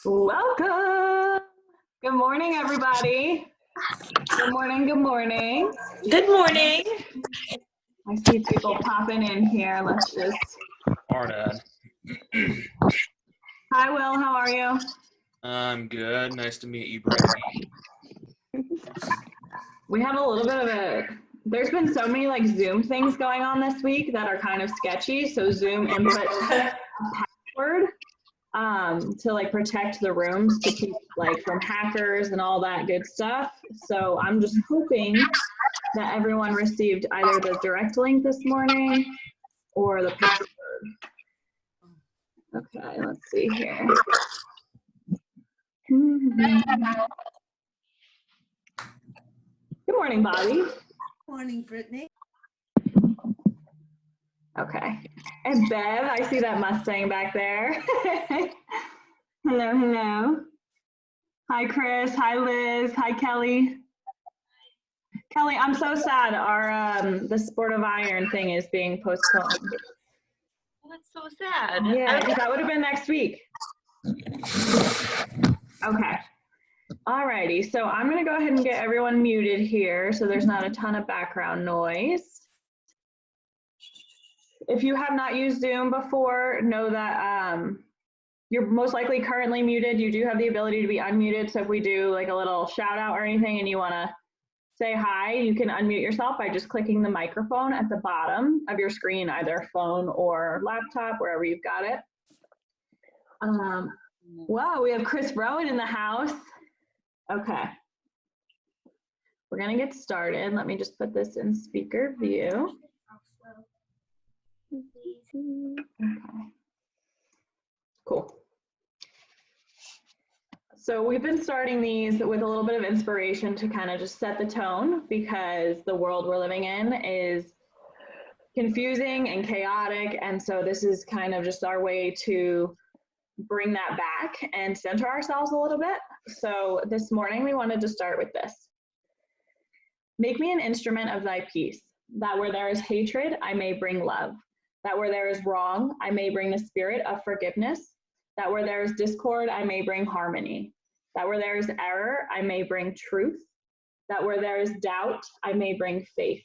Welcome. Good morning, everybody. Good morning, good morning. Good morning. I see people popping in here. Let's just. Morning. Hi, Will. How are you? I'm good. Nice to meet you, Brittni. We have a little bit of there's been so many like Zoom things going on this week that are kind of sketchy. So Zoom input a password to like protect the rooms to keep like from hackers and all that good stuff. So I'm just hoping that everyone received either the direct link this morning or the password. Okay, let's see here. Good morning, Bobby. Morning, Brittni. Okay. And Bev, I see that Mustang back there. Hello, hello. Hi, Chris. Hi, Liz. Hi, Kelly. Kelly, I'm so sad. Our the Sport of Iron thing is being postponed. Well, that's so sad. Yeah, because that would have been next week. Okay. Alrighty, so I'm gonna go ahead and get everyone muted here so there's not a ton of background noise. If you have not used Zoom before, know that you're most likely currently muted. You do have the ability to be unmuted, so if we do like a little shout out or anything and you wanna say hi, you can unmute yourself by just clicking the microphone at the bottom of your screen, either phone or laptop, wherever you've got it. Wow, we have Chris Rowan in the house. Okay. We're gonna get started. Let me just put this in speaker view. Okay. Cool. So we've been starting these with a little bit of inspiration to kind of just set the tone because the world we're living in is confusing and chaotic. And so this is kind of just our way to bring that back and center ourselves a little bit. So this morning we wanted to start with this. Make me an instrument of thy peace, that where there is hatred, I may bring love. That where there is wrong, I may bring the spirit of forgiveness. That where there is discord, I may bring harmony. That where there is error, I may bring truth. That where there is doubt, I may bring faith.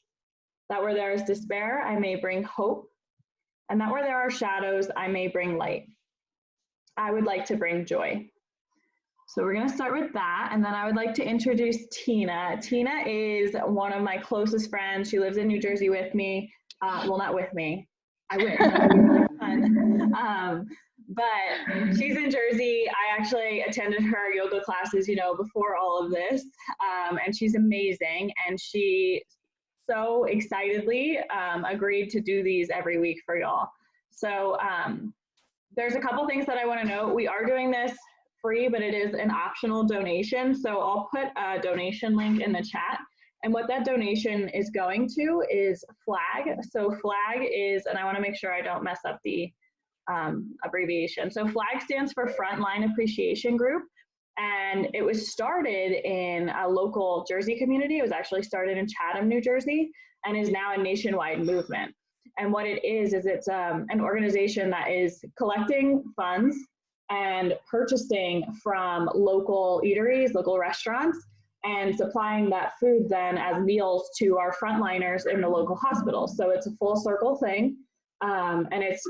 That where there is despair, I may bring hope. And that where there are shadows, I may bring light. I would like to bring joy. So we're going to start with that. And then I would like to introduce Tina. Tina is one of my closest friends. She lives in New Jersey with me. Well, not with me. I wish. That would be really fun. But she's in Jersey. I actually attended her yoga classes, before all of this. And she's amazing. And she so excitedly agreed to do these every week for y'all. So there's a couple things that I want to note. We are doing this free, but it is an optional donation. So I'll put a donation link in the chat. And what that donation is going to is FLAG. So FLAG is, and I want to make sure I don't mess up the abbreviation. So FLAG stands for Frontline Appreciation Group. And it was started in a local Jersey community. It was actually started in Chatham, New Jersey, and is now a nationwide movement. And what it is it's an organization that is collecting funds and purchasing from local eateries, local restaurants, and supplying that food then as meals to our frontliners in the local hospitals. So it's a full circle thing. And it's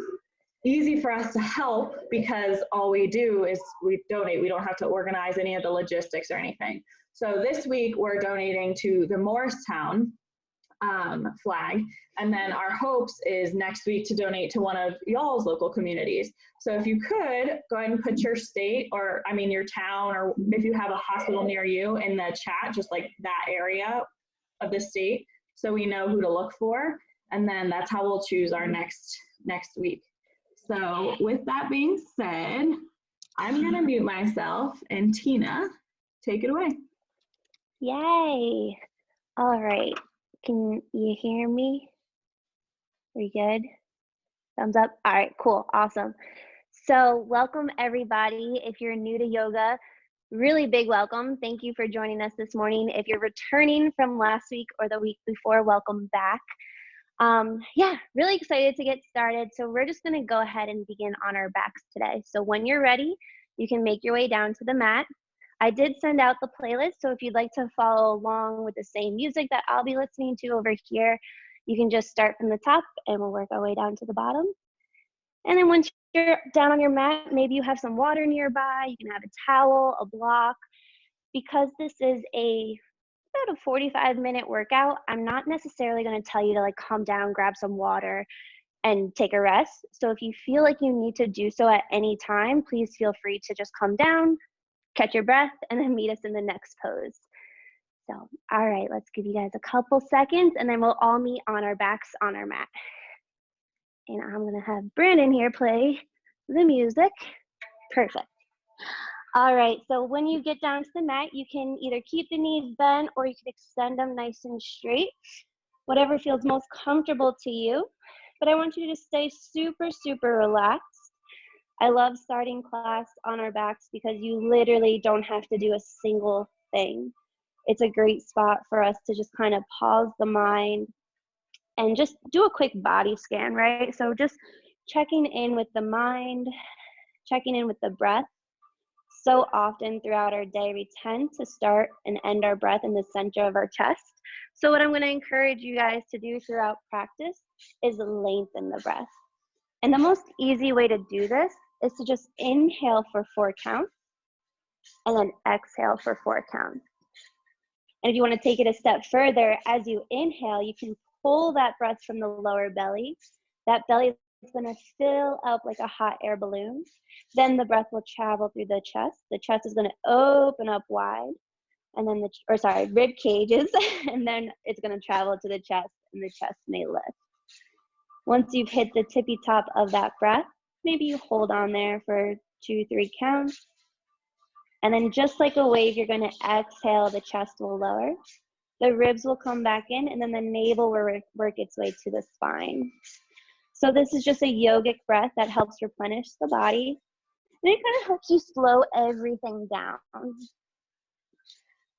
easy for us to help because all we do is we donate. We don't have to organize any of the logistics or anything. So this week we're donating to the Morristown flag. And then our hopes is next week to donate to one of y'all's local communities. So if you could go ahead and put your state or your town, or if you have a hospital near you in the chat, just like that area of the state, so we know who to look for. And then that's how we'll choose our next week. So with that being said, I'm gonna mute myself and Tina, take it away. Yay. All right. Can you hear me? Are you good? Thumbs up. All right, cool. Awesome. So welcome everybody. If you're new to yoga, really big welcome. Thank you for joining us this morning. If you're returning from last week or the week before, welcome back. Yeah, really excited to get started. So we're just going to go ahead and begin on our backs today. So when you're ready, you can make your way down to the mat. I did send out the playlist, so if you'd like to follow along with the same music that I'll be listening to over here, you can just start from the top and we'll work our way down to the bottom. And then once you're down on your mat, maybe you have some water nearby, you can have a towel, a block. Because this is about a 45-minute workout, I'm not necessarily going to tell you to like calm down, grab some water, and take a rest. So if you feel like you need to do so at any time, please feel free to just calm down, catch your breath, and then meet us in the next pose. So, all right, let's give you guys a couple seconds, and then we'll all meet on our backs on our mat. And I'm gonna have Brandon here play the music. Perfect. All right, so when you get down to the mat, you can either keep the knees bent or you can extend them nice and straight, whatever feels most comfortable to you. But I want you to just stay super, super relaxed. I love starting class on our backs because you literally don't have to do a single thing. It's a great spot for us to just kind of pause the mind and just do a quick body scan, right? So just checking in with the mind, checking in with the breath. So often throughout our day, we tend to start and end our breath in the center of our chest. So what I'm going to encourage you guys to do throughout practice is lengthen the breath. And the most easy way to do this is to just inhale for 4 counts and then exhale for 4 counts. And if you want to take it a step further, as you inhale, you can pull that breath from the lower belly. That belly is going to fill up like a hot air balloon. Then the breath will travel through the chest. The chest is going to open up wide, and then rib cages, and then it's going to travel to the chest, and the chest may lift. Once you've hit the tippy top of that breath, maybe you hold on there for 2-3 counts. And then just like a wave, you're going to exhale, the chest will lower. The ribs will come back in, and then the navel will work its way to the spine. So this is just a yogic breath that helps replenish the body. And it kind of helps you slow everything down.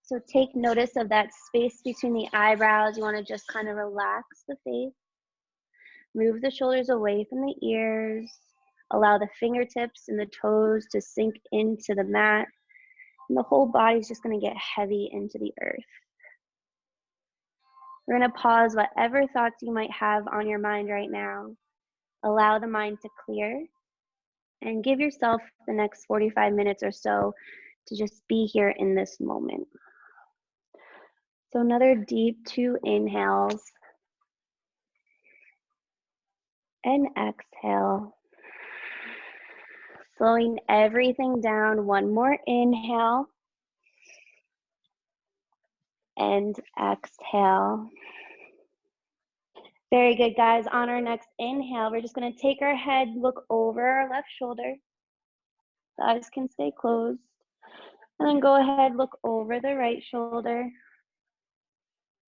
So take notice of that space between the eyebrows. You want to just kind of relax the face. Move the shoulders away from the ears. Allow the fingertips and the toes to sink into the mat. And the whole body is just going to get heavy into the earth. We're going to pause whatever thoughts you might have on your mind right now. Allow the mind to clear and give yourself the next 45 minutes or so to just be here in this moment. So another deep 2 inhales and exhale. Slowing everything down. One more inhale and exhale. Very good, guys. On our next inhale, we're just going to take our head, look over our left shoulder. The eyes can stay closed. And then go ahead, look over the right shoulder.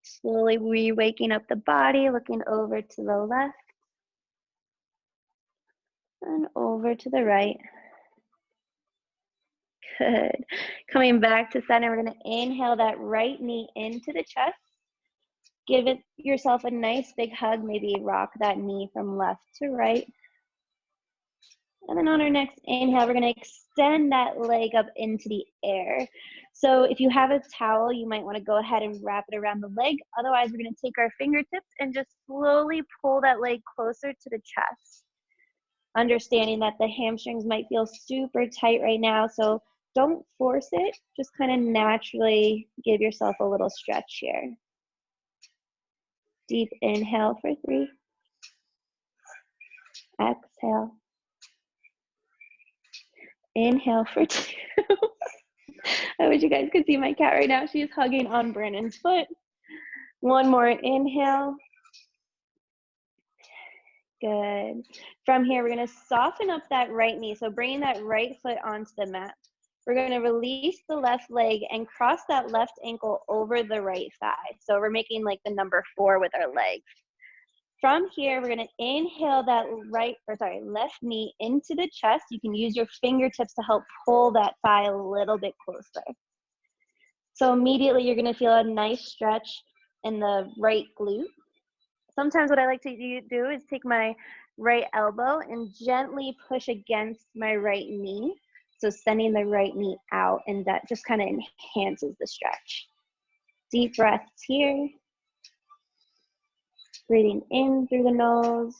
Slowly re-waking up the body, looking over to the left and over to the right. Good. Coming back to center, we're going to inhale that right knee into the chest. Give yourself a nice big hug. Maybe rock that knee from left to right. And then on our next inhale, we're going to extend that leg up into the air. So if you have a towel, you might want to go ahead and wrap it around the leg. Otherwise, we're going to take our fingertips and just slowly pull that leg closer to the chest. Understanding that the hamstrings might feel super tight right now, so don't force it. Just kind of naturally give yourself a little stretch here. Deep inhale for 3. Exhale. Inhale for 2. I wish you guys could see my cat right now. She's hugging on Brandon's foot. One more inhale. Good. From here, we're going to soften up that right knee. So bringing that right foot onto the mat. We're going to release the left leg and cross that left ankle over the right thigh. So we're making like the number 4 with our leg. From here, we're going to inhale that left knee into the chest. You can use your fingertips to help pull that thigh a little bit closer. So immediately you're going to feel a nice stretch in the right glute. Sometimes what I like to do is take my right elbow and gently push against my right knee. So sending the right knee out, and that just kind of enhances the stretch. Deep breaths here. Breathing in through the nose.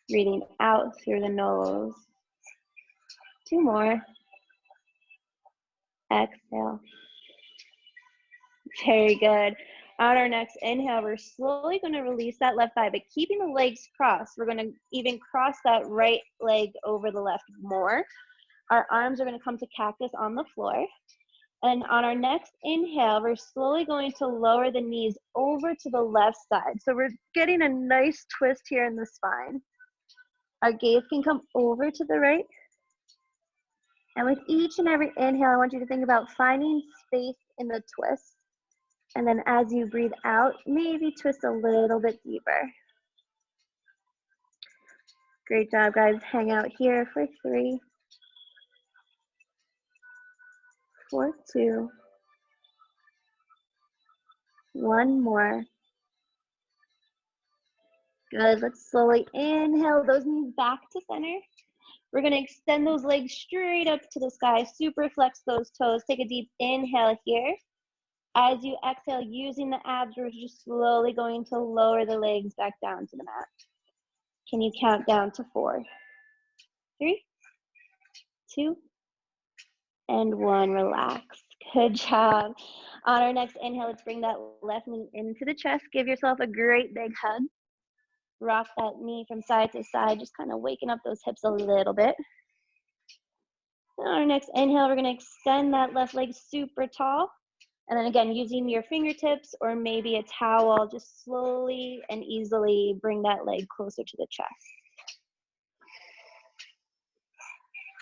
Breathing out through the nose. 2 more. Exhale. Very good. On our next inhale, we're slowly going to release that left thigh, but keeping the legs crossed. We're going to even cross that right leg over the left more. Our arms are going to come to cactus on the floor. And on our next inhale, we're slowly going to lower the knees over to the left side. So we're getting a nice twist here in the spine. Our gaze can come over to the right. And with each and every inhale, I want you to think about finding space in the twist. And then as you breathe out, maybe twist a little bit deeper. Great job, guys. Hang out here for 3, for 2, 1 more. Good. Let's slowly inhale those knees back to center. We're going to extend those legs straight up to the sky. Super flex those toes. Take a deep inhale here. As you exhale, using the abs, we're just slowly going to lower the legs back down to the mat. Can you count down to 4, 3, 2, and 1. Relax. Good job. On our next inhale, let's bring that left knee into the chest. Give yourself a great big hug. Rock that knee from side to side, just kind of waking up those hips a little bit. And on our next inhale, we're going to extend that left leg super tall. And then again, using your fingertips or maybe a towel, just slowly and easily bring that leg closer to the chest.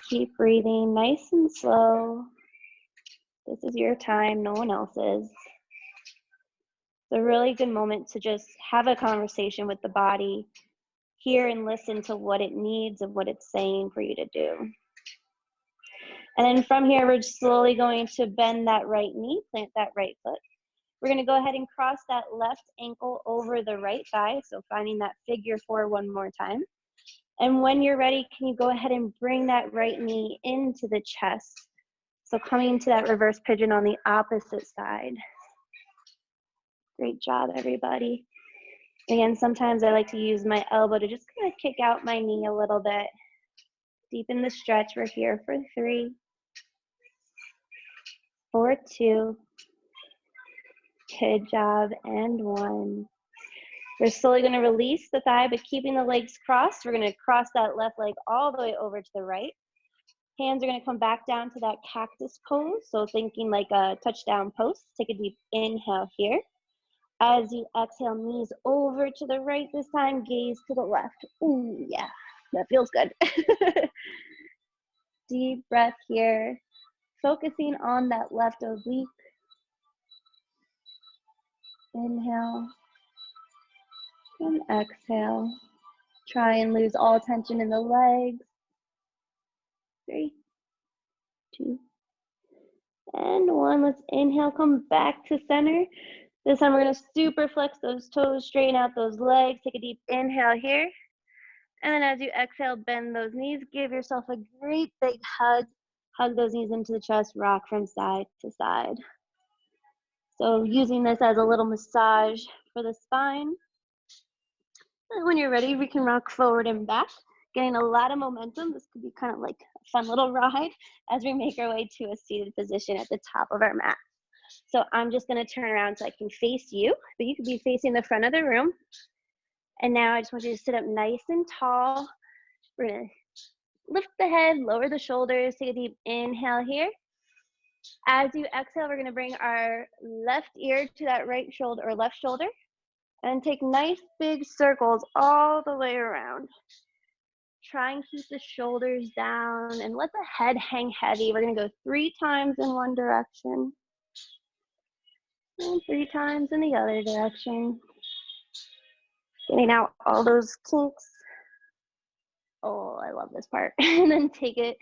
Keep breathing nice and slow. This is your time, no one else's. It's a really good moment to just have a conversation with the body, hear and listen to what it needs and what it's saying for you to do. And then from here, we're just slowly going to bend that right knee, plant that right foot. We're going to go ahead and cross that left ankle over the right thigh, so finding that figure 4 one more time. And when you're ready, can you go ahead and bring that right knee into the chest? So coming to that reverse pigeon on the opposite side. Great job, everybody. Again, sometimes I like to use my elbow to just kind of kick out my knee a little bit. Deepen the stretch. We're here for 3, for 2. Good job, and 1. We're slowly going to release the thigh, but keeping the legs crossed. We're going to cross that left leg all the way over to the right. Hands are going to come back down to that cactus pose. So thinking like a touchdown post. Take a deep inhale here. As you exhale, knees over to the right this time, gaze to the left. Ooh, yeah, that feels good. Deep breath here. Focusing on that left oblique. Inhale and exhale. Try and lose all tension in the legs. 3, 2, and 1. Let's inhale, come back to center. This time we're going to super flex those toes, straighten out those legs. Take a deep inhale here. And then as you exhale, bend those knees. Give yourself a great big hug. Hug those knees into the chest, rock from side to side. So using this as a little massage for the spine. And when you're ready, we can rock forward and back, getting a lot of momentum. This could be kind of like a fun little ride as we make our way to a seated position at the top of our mat. So I'm just going to turn around so I can face you, but you could be facing the front of the room. And now I just want you to sit up nice and tall. We're going to lift the head, lower the shoulders, take a deep inhale here. As you exhale, we're going to bring our left ear to that right shoulder or left shoulder and take nice big circles all the way around. Try and keep the shoulders down and let the head hang heavy. We're going to go 3 times in one direction and 3 times in the other direction. Getting out all those kinks. Oh, I love this part. And then take it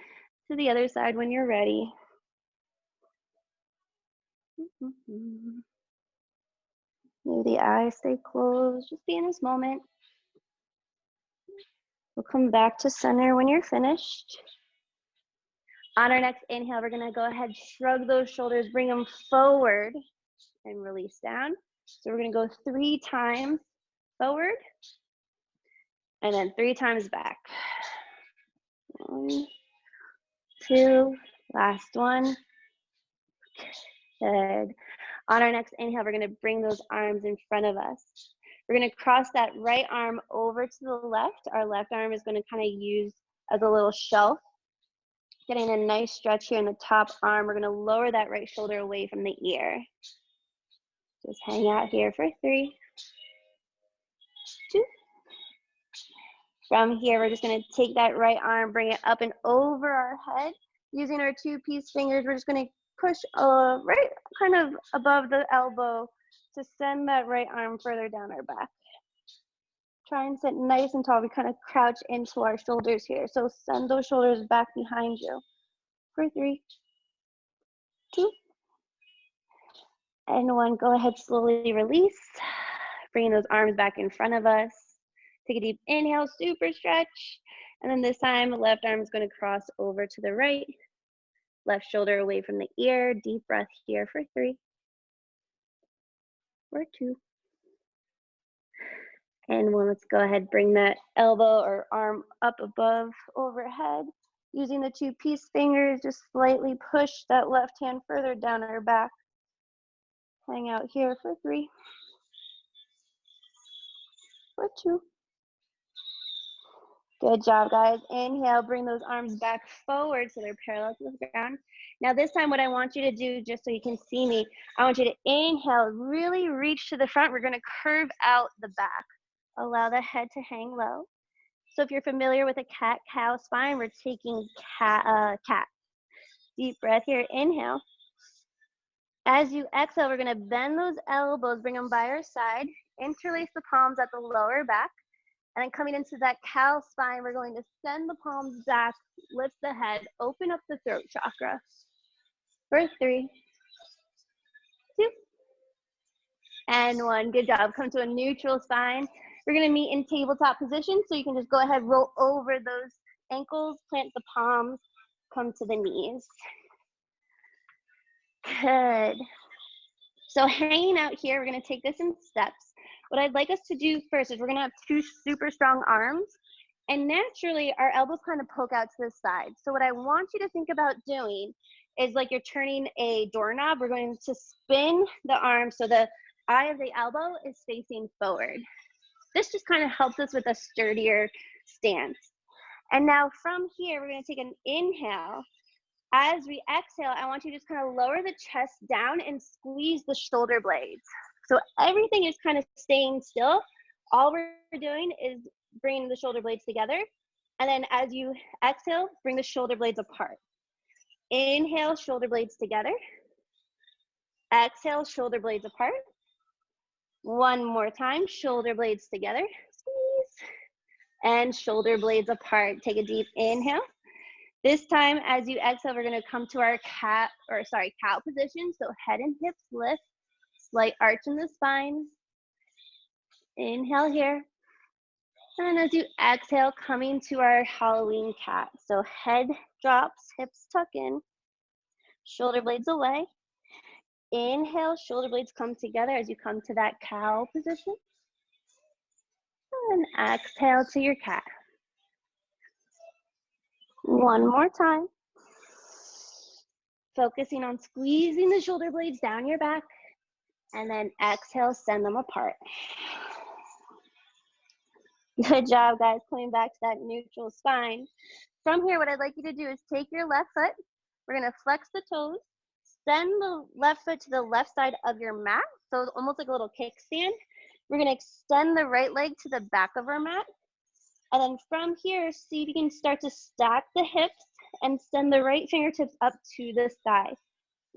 to the other side when you're ready. Maybe the eyes stay closed. Just be in this moment. We'll come back to center when you're finished. On our next inhale, we're gonna go ahead, shrug those shoulders, bring them forward and release down. So we're gonna go 3 times forward and then 3 times back. 1, 2, last one. Good. On our next inhale, we're gonna bring those arms in front of us. We're gonna cross that right arm over to the left. Our left arm is gonna kind of use as a little shelf. Getting a nice stretch here in the top arm. We're gonna lower that right shoulder away from the ear. Just hang out here for 3, 2. From here, we're just gonna take that right arm, bring it up and over our head. Using our 2-piece fingers, we're just gonna push right kind of above the elbow to send that right arm further down our back. Try and sit nice and tall. We kind of crouch into our shoulders here. So send those shoulders back behind you for 3, 2, and 1. Go ahead, slowly release. Bringing those arms back in front of us. Take a deep inhale, super stretch. And then this time, left arm is going to cross over to the right. Left shoulder away from the ear. Deep breath here for 3, for 2, and 1. Let's go ahead, bring that elbow or arm up above overhead. Using the 2-piece fingers, just slightly push that left hand further down our back. Hang out here for 3, for 2. Good job, guys. Inhale, bring those arms back forward so they're parallel to the ground. Now this time what I want you to do, just so you can see me, I want you to inhale, really reach to the front. We're gonna curve out the back. Allow the head to hang low. So if you're familiar with a cat-cow spine, we're taking cat. Deep breath here, inhale. As you exhale, we're gonna bend those elbows, bring them by our side, interlace the palms at the lower back, and then coming into that cow spine, we're going to send the palms back, lift the head, open up the throat chakra. For 3, 2, and 1. Good job. Come to a neutral spine. We're gonna meet in tabletop position, so you can just go ahead, roll over those ankles, plant the palms, come to the knees. Good. So hanging out here, we're gonna take this in steps. What I'd like us to do first is we're gonna have 2 super strong arms, and naturally our elbows kind of poke out to the side. So what I want you to think about doing is like you're turning a doorknob. We're going to spin the arm so the eye of the elbow is facing forward. This just kind of helps us with a sturdier stance. And now from here, we're gonna take an inhale. As we exhale, I want you to just kind of lower the chest down and squeeze the shoulder blades. So everything is kind of staying still. All we're doing is bringing the shoulder blades together. And then as you exhale, bring the shoulder blades apart. Inhale, shoulder blades together. Exhale, shoulder blades apart. One more time, shoulder blades together. Squeeze. And shoulder blades apart. Take a deep inhale. This time, as you exhale, we're gonna come to our cow position. So head and hips lift, slight arch in the spine. Inhale here. And as you exhale, coming to our Halloween cat. So head drops, hips tuck in, shoulder blades away. Inhale, shoulder blades come together as you come to that cow position. And exhale to your cat. One more time. Focusing on squeezing the shoulder blades down your back. And then exhale, send them apart. Good job, guys. Coming back to that neutral spine. From here, what I'd like you to do is take your left foot. We're going to flex the toes. Send the left foot to the left side of your mat. So it's almost like a little kickstand. We're going to extend the right leg to the back of our mat. And then from here, see if you can start to stack the hips and send the right fingertips up to the sky.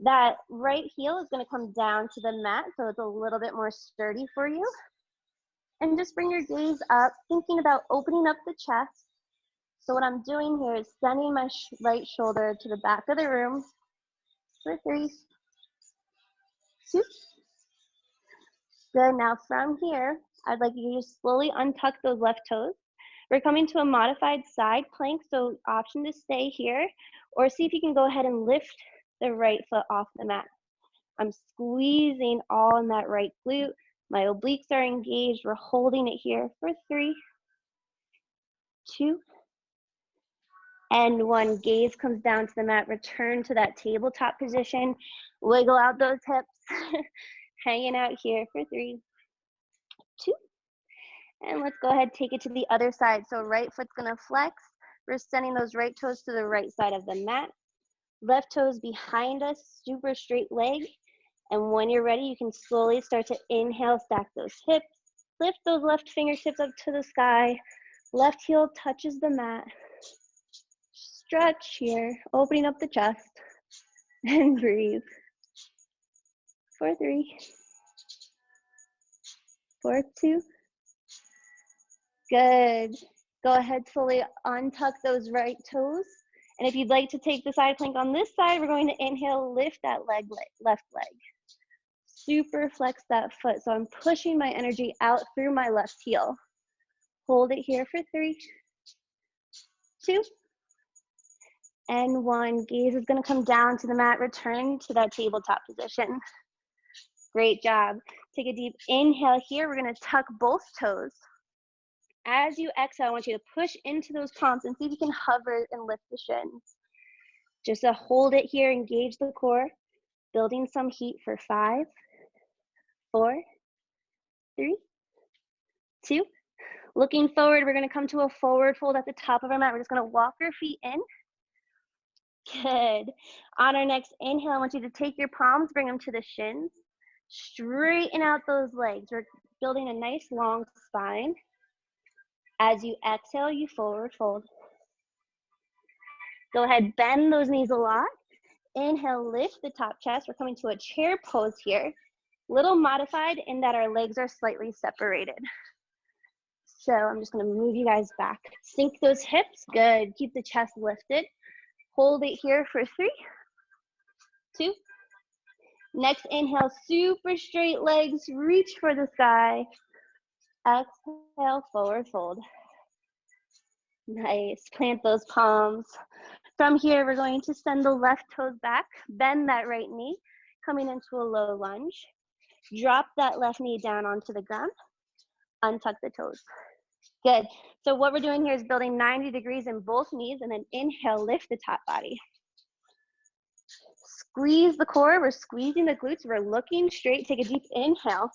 That right heel is going to come down to the mat, so it's a little bit more sturdy for you. And just bring your gaze up, thinking about opening up the chest. So what I'm doing here is sending my right shoulder to the back of the room. For 3, 2. Good. Now from here, I'd like you to just slowly untuck those left toes. We're coming to a modified side plank, so option to stay here, or see if you can go ahead and lift the right foot off the mat. I'm squeezing all in that right glute. My obliques are engaged. We're holding it here for 3, 2, and 1. Gaze comes down to the mat. Return to that tabletop position. Wiggle out those hips. Hanging out here for 3, 2. And let's go ahead, take it to the other side. So right foot's gonna flex. We're sending those right toes to the right side of the mat. Left toes behind us, super straight leg. And when you're ready, you can slowly start to inhale, stack those hips. Lift those left fingertips up to the sky. Left heel touches the mat. Stretch here, opening up the chest. And breathe. For 3, for 2. Good. Go ahead, slowly untuck those right toes. And if you'd like to take the side plank on this side, we're going to inhale, lift that left leg. Super flex that foot. So I'm pushing my energy out through my left heel. Hold it here for 3, 2, and 1. Gaze is gonna come down to the mat, returning to that tabletop position. Great job. Take a deep inhale here. We're gonna tuck both toes. As you exhale, I want you to push into those palms and see if you can hover and lift the shins. Just to hold it here, engage the core, building some heat for 5, 4, 3, 2. Looking forward, we're gonna come to a forward fold at the top of our mat. We're just gonna walk our feet in. Good. On our next inhale, I want you to take your palms, bring them to the shins. Straighten out those legs. We're building a nice long spine. As you exhale, you forward fold. Go ahead, bend those knees a lot. Inhale, lift the top chest. We're coming to a chair pose here. Little modified in that our legs are slightly separated. So I'm just gonna move you guys back. Sink those hips, good. Keep the chest lifted. Hold it here for 3, 2. Next inhale, super straight legs, reach for the sky. Exhale, forward fold. Nice, plant those palms. From here, we're going to send the left toes back, bend that right knee, coming into a low lunge. Drop that left knee down onto the ground, untuck the toes. Good, so what we're doing here is building 90 degrees in both knees, and then inhale, lift the top body. Squeeze the core, we're squeezing the glutes, we're looking straight, take a deep inhale.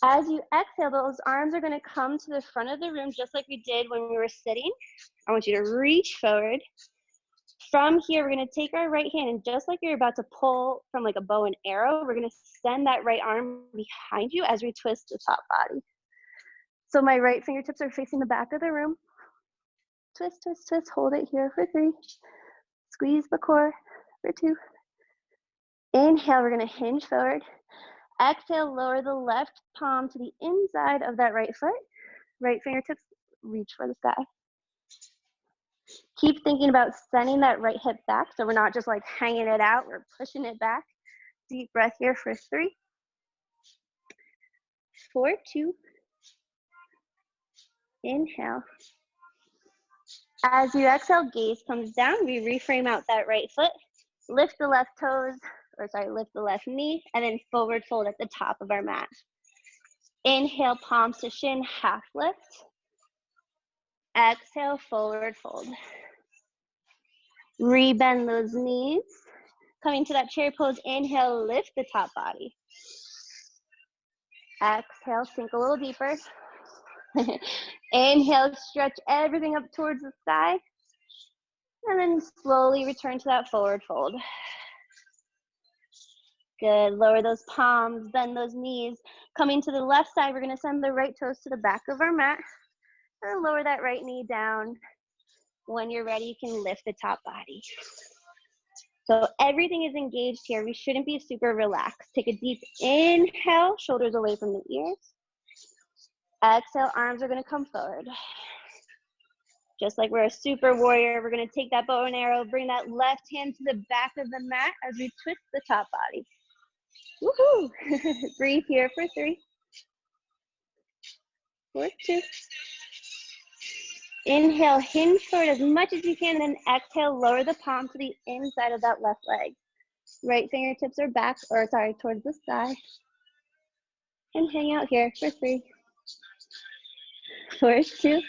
As you exhale, those arms are gonna come to the front of the room just like we did when we were sitting. I want you to reach forward. From here, we're gonna take our right hand, and just like you're about to pull from like a bow and arrow, we're gonna send that right arm behind you as we twist the top body. So my right fingertips are facing the back of the room. Twist, twist, twist, hold it here for 3. Squeeze the core for 2. Inhale, we're gonna hinge forward. Exhale, lower the left palm to the inside of that right foot. Right fingertips reach for the sky. Keep thinking about sending that right hip back so we're not just like hanging it out, we're pushing it back. Deep breath here for 3, 4, 2. Inhale. As you exhale, gaze comes down. We reframe out that right foot. Lift the left toes, lift the left knee, and then forward fold at the top of our mat. Inhale, palms to shin, half lift. Exhale, forward fold. Rebend those knees. Coming to that chair pose, inhale, lift the top body. Exhale, sink a little deeper. Inhale, stretch everything up towards the sky. And then slowly return to that forward fold. Good, lower those palms, bend those knees. Coming to the left side, we're gonna send the right toes to the back of our mat. And lower that right knee down. When you're ready, you can lift the top body. So everything is engaged here. We shouldn't be super relaxed. Take a deep inhale, shoulders away from the ears. Exhale, arms are gonna come forward. Just like we're a super warrior, we're gonna take that bow and arrow, bring that left hand to the back of the mat as we twist the top body. Woohoo! Breathe here for 3, 4, 2. Inhale, hinge forward as much as you can, and then exhale, lower the palm to the inside of that left leg. Right fingertips are back, or sorry, towards the sky. And hang out here for 3, for 2.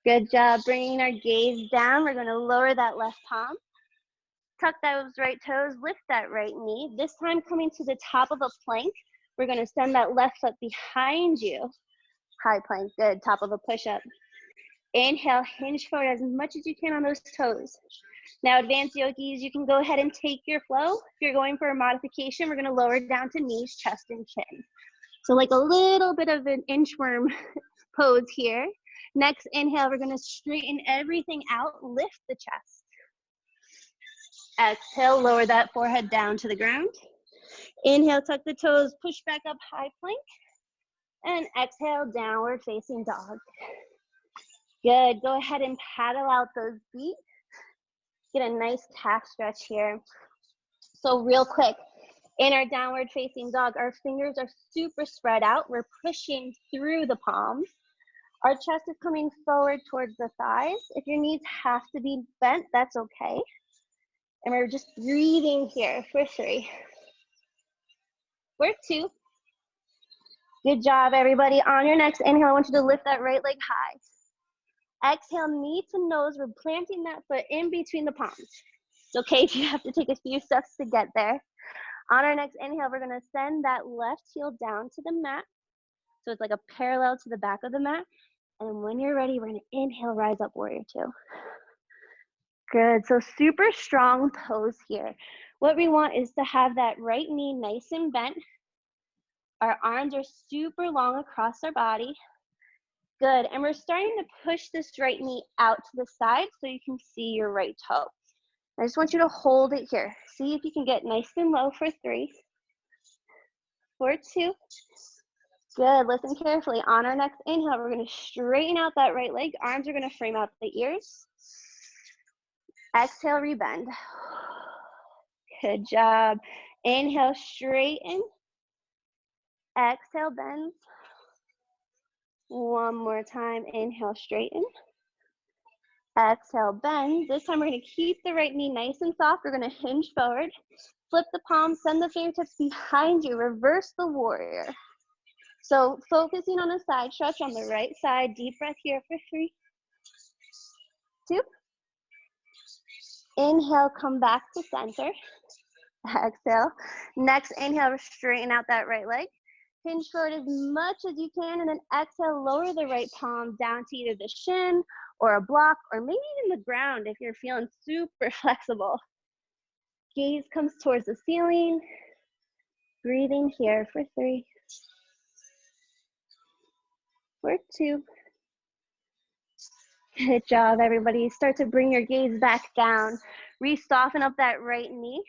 Good job. Bringing our gaze down. We're going to lower that left palm. Tuck those right toes. Lift that right knee. This time coming to the top of a plank. We're going to send that left foot behind you. High plank. Good. Top of a push-up. Inhale. Hinge forward as much as you can on those toes. Now, advanced yogis, you can go ahead and take your flow. If you're going for a modification, we're going to lower down to knees, chest, and chin. So like a little bit of an inchworm pose here. Next inhale, we're going to straighten everything out, lift the chest. Exhale, lower that forehead down to the ground. Inhale, tuck the toes, push back up, high plank. And exhale, downward facing dog. Good, go ahead and paddle out those feet. Get a nice calf stretch here. So real quick, in our downward facing dog, our fingers are super spread out. We're pushing through the palms. Our chest is coming forward towards the thighs. If your knees have to be bent, that's okay. And we're just breathing here for 3, for 2. Good job, everybody. On your next inhale, I want you to lift that right leg high. Exhale, knee to nose. We're planting that foot in between the palms. It's okay if you have to take a few steps to get there. On our next inhale, we're going to send that left heel down to the mat. So it's like a parallel to the back of the mat. And when you're ready, we're going to inhale, rise up, warrior 2. Good. So super strong pose here. What we want is to have that right knee nice and bent. Our arms are super long across our body. Good. And we're starting to push this right knee out to the side so you can see your right toe. I just want you to hold it here. See if you can get nice and low for 3, for 2. Good, listen carefully. On our next inhale, we're gonna straighten out that right leg. Arms are gonna frame out the ears. Exhale, rebend. Good job. Inhale, straighten. Exhale, bend. One more time, inhale, straighten. Exhale, bend. This time we're gonna keep the right knee nice and soft. We're gonna hinge forward. Flip the palms, send the fingertips behind you. Reverse the warrior. So focusing on a side stretch on the right side. Deep breath here for 3, 2. Inhale, come back to center. Exhale. Next inhale, straighten out that right leg. Hinge forward as much as you can, and then exhale, lower the right palm down to either the shin or a block, or maybe even the ground if you're feeling super flexible. Gaze comes towards the ceiling. Breathing here for 3, for 2. Good job, everybody. Start to bring your gaze back down. Re-soften up that right knee.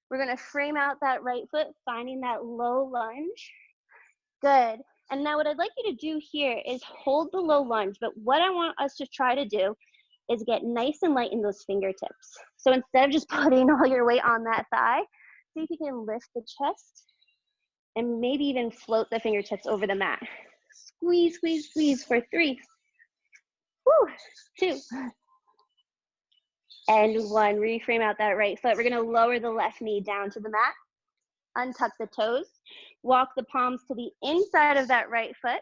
We're gonna frame out that right foot, finding that low lunge. Good. And now what I'd like you to do here is hold the low lunge, but what I want us to try to do is get nice and light in those fingertips. So instead of just putting all your weight on that thigh, see if you can lift the chest and maybe even float the fingertips over the mat. Squeeze, squeeze, squeeze for 3, 2, and 1. Reframe out that right foot. We're gonna lower the left knee down to the mat. Untuck the toes. Walk the palms to the inside of that right foot,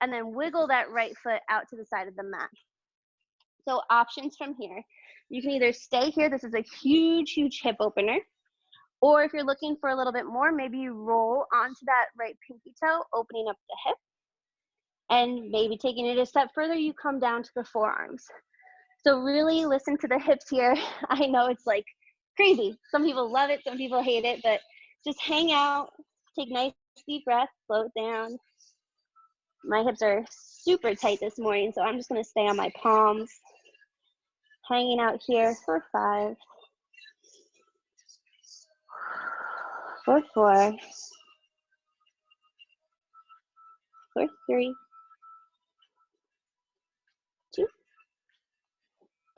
and then wiggle that right foot out to the side of the mat. So options from here. You can either stay here. This is a huge, huge hip opener. Or if you're looking for a little bit more, maybe you roll onto that right pinky toe, opening up the hip. And maybe taking it a step further, you come down to the forearms. So really listen to the hips here. I know it's like crazy. Some people love it, some people hate it, but just hang out, take nice deep breaths, float down. My hips are super tight this morning, so I'm just gonna stay on my palms. Hanging out here for 5, for 4, for 3, 2.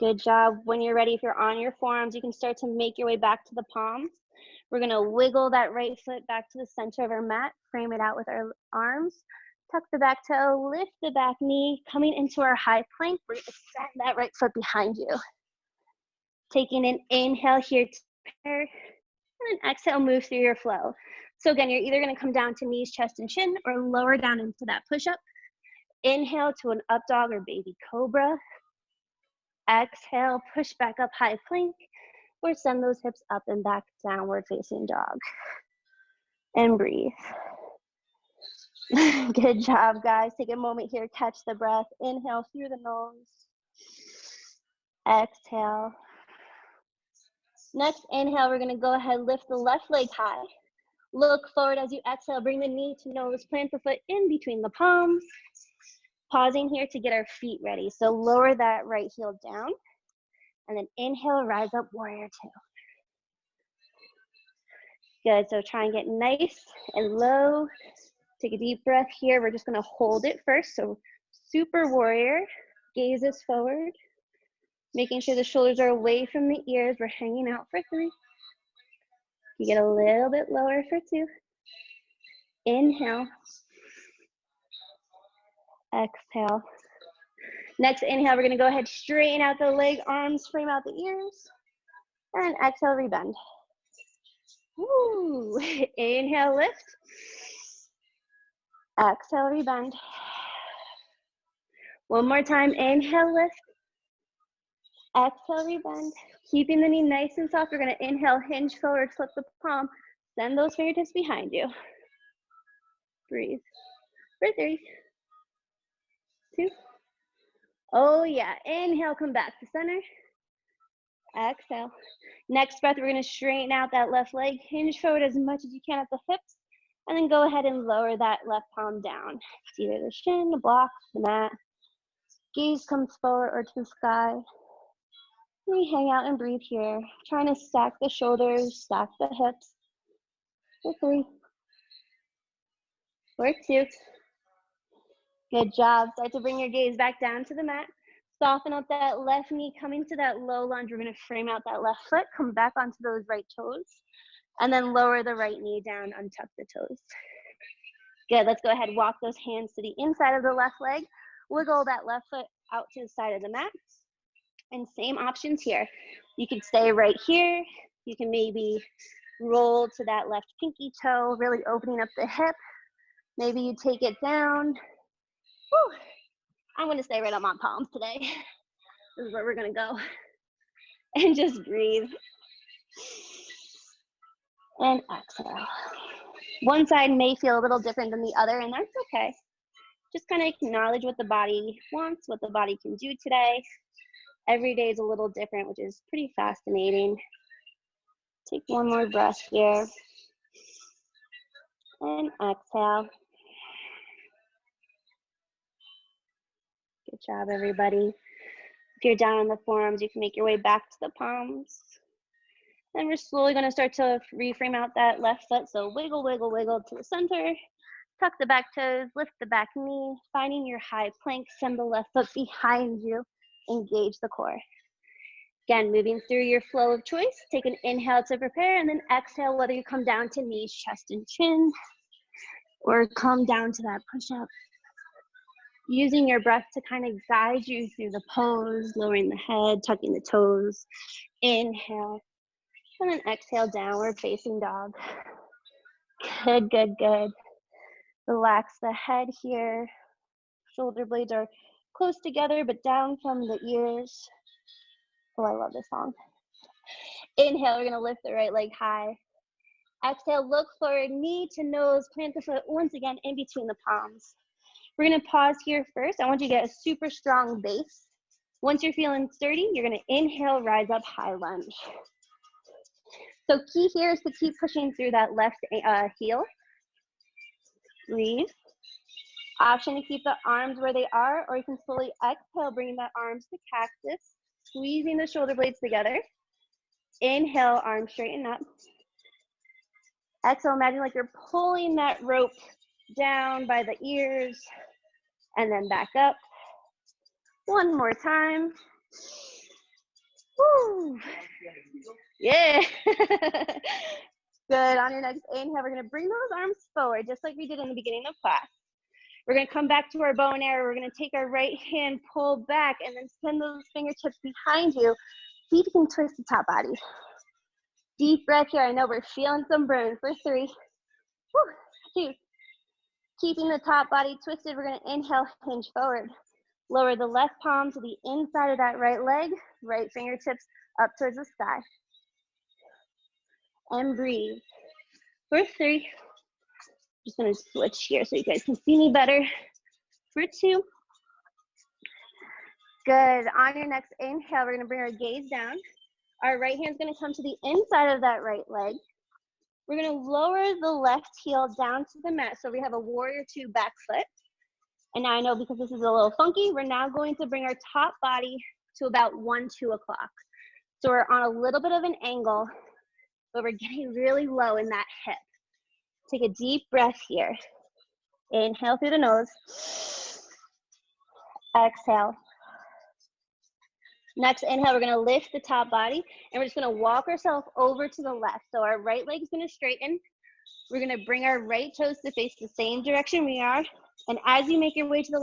Good job. When you're ready, if you're on your forearms, you can start to make your way back to the palms. We're gonna wiggle that right foot back to the center of our mat, frame it out with our arms, Tuck the back toe, lift the back knee, coming into our high plank. We're gonna send that right foot behind you. Taking an inhale here to prepare, and an exhale, move through your flow. So again, you're either gonna come down to knees, chest, and chin, or lower down into that push-up. Inhale to an up dog or baby cobra. Exhale, push back up, high plank, or send those hips up and back, downward facing dog. And breathe. Good job, guys. Take a moment here, catch the breath. Inhale through the nose. Exhale. Next inhale, we're gonna go ahead, lift the left leg high. Look forward as you exhale, bring the knee to nose, plant the foot in between the palms. Pausing here to get our feet ready. So lower that right heel down, and then inhale, rise up, warrior two. Good, so try and get nice and low. Take a deep breath here. We're just gonna hold it first. So super warrior, gaze is forward. Making sure the shoulders are away from the ears. We're hanging out for 3. You get a little bit lower for 2. Inhale. Exhale. Next inhale, we're gonna go ahead, straighten out the leg, arms, frame out the ears. And exhale, rebend. Woo. Inhale, lift. Exhale, rebend. One more time, inhale, lift. Exhale, rebend. Keeping the knee nice and soft. We're gonna inhale, hinge forward, flip the palm. Send those fingertips behind you. Breathe. For 3, 2. Oh yeah, inhale, come back to center. Exhale. Next breath, we're gonna straighten out that left leg, hinge forward as much as you can at the hips, and then go ahead and lower that left palm down. It's either the shin, the block, the mat. Gaze comes forward or to the sky. We hang out and breathe here, trying to stack the shoulders, stack the hips. For 3, for 2. Good job. Start to bring your gaze back down to the mat. Soften up that left knee, coming to that low lunge. We're gonna frame out that left foot, come back onto those right toes, and then lower the right knee down, untuck the toes. Good, let's go ahead, walk those hands to the inside of the left leg. Wiggle that left foot out to the side of the mat. And same options here. You can stay right here. You can maybe roll to that left pinky toe, really opening up the hip. Maybe you take it down. Whew. I'm gonna stay right on my palms today. This is where we're gonna go. And just breathe. And exhale. One side may feel a little different than the other, and that's okay. Just kind of acknowledge what the body wants, what the body can do today. Every day is a little different, which is pretty fascinating. Take one more breath here. And exhale. Good job, everybody. If you're down on the forearms, you can make your way back to the palms. And we're slowly gonna start to reframe out that left foot. So wiggle, wiggle, wiggle to the center. Tuck the back toes, lift the back knee, finding your high plank, send the left foot behind you, engage the core. Again, moving through your flow of choice, take an inhale to prepare, and then exhale, whether you come down to knees, chest, and chin, or come down to that push-up. Using your breath to kind of guide you through the pose, lowering the head, tucking the toes. Inhale, and then exhale, downward facing dog. Good, good, good. Relax the head here. Shoulder blades are close together, but down from the ears. Oh, I love this song. Inhale, we're gonna lift the right leg high. Exhale, look forward, knee to nose, plant the foot once again in between the palms. We're gonna pause here first. I want you to get a super strong base. Once you're feeling sturdy, you're gonna inhale, rise up, high lunge. So key here is to keep pushing through that left heel. Breathe. Option to keep the arms where they are, or you can slowly exhale, bringing the arms to cactus, squeezing the shoulder blades together. Inhale, arms straighten up. Exhale, imagine like you're pulling that rope down by the ears, and then back up. One more time. Woo. Yeah. Good. On your next inhale, we're gonna bring those arms forward, just like we did in the beginning of class. We're gonna come back to our bow and arrow. We're gonna take our right hand, pull back, and then send those fingertips behind you. See if you can twist the top body. Deep breath here. I know we're feeling some burn for 3, 2. Keeping the top body twisted, we're gonna inhale, hinge forward. Lower the left palm to the inside of that right leg, right fingertips up towards the sky. And breathe. For 3. Just gonna switch here so you guys can see me better. For 2. Good. On your next inhale, we're gonna bring our gaze down. Our right hand's gonna come to the inside of that right leg. We're gonna lower the left heel down to the mat. So we have a warrior 2 back foot. And now I know because this is a little funky, we're now going to bring our top body to about 1, 2 o'clock. So we're on a little bit of an angle, but we're getting really low in that hip. Take a deep breath here. Inhale through the nose. Exhale. Next inhale, we're gonna lift the top body and we're just gonna walk ourselves over to the left. So our right leg's gonna straighten. We're gonna bring our right toes to face the same direction we are. And as you make your way to the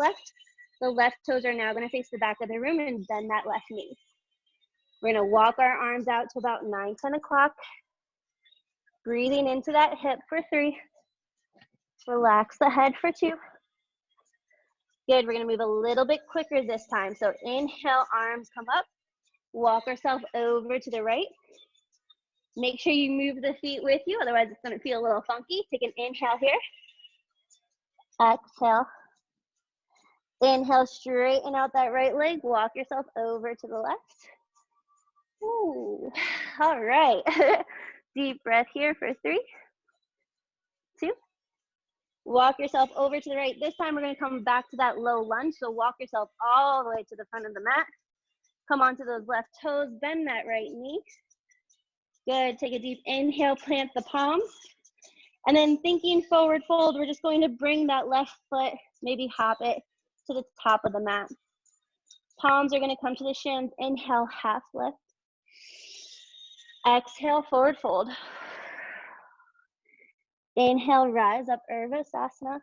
left toes are now gonna face the back of the room and bend that left knee. We're gonna walk our arms out to about 9, 10 o'clock. Breathing into that hip for 3. Relax the head for 2. Good, we're gonna move a little bit quicker this time. So inhale, arms come up. Walk ourselves over to the right. Make sure you move the feet with you, otherwise it's gonna feel a little funky. Take an inhale here. Exhale. Inhale, straighten out that right leg. Walk yourself over to the left. Ooh, all right. Deep breath here for 3, 2. Walk yourself over to the right. This time we're gonna come back to that low lunge. So walk yourself all the way to the front of the mat. Come onto those left toes, bend that right knee. Good, take a deep inhale, plant the palms. And then thinking forward fold, we're just going to bring that left foot, maybe hop it to the top of the mat. Palms are gonna come to the shins. Inhale, half lift. Exhale, forward fold. Inhale, rise up, Urdhvasana.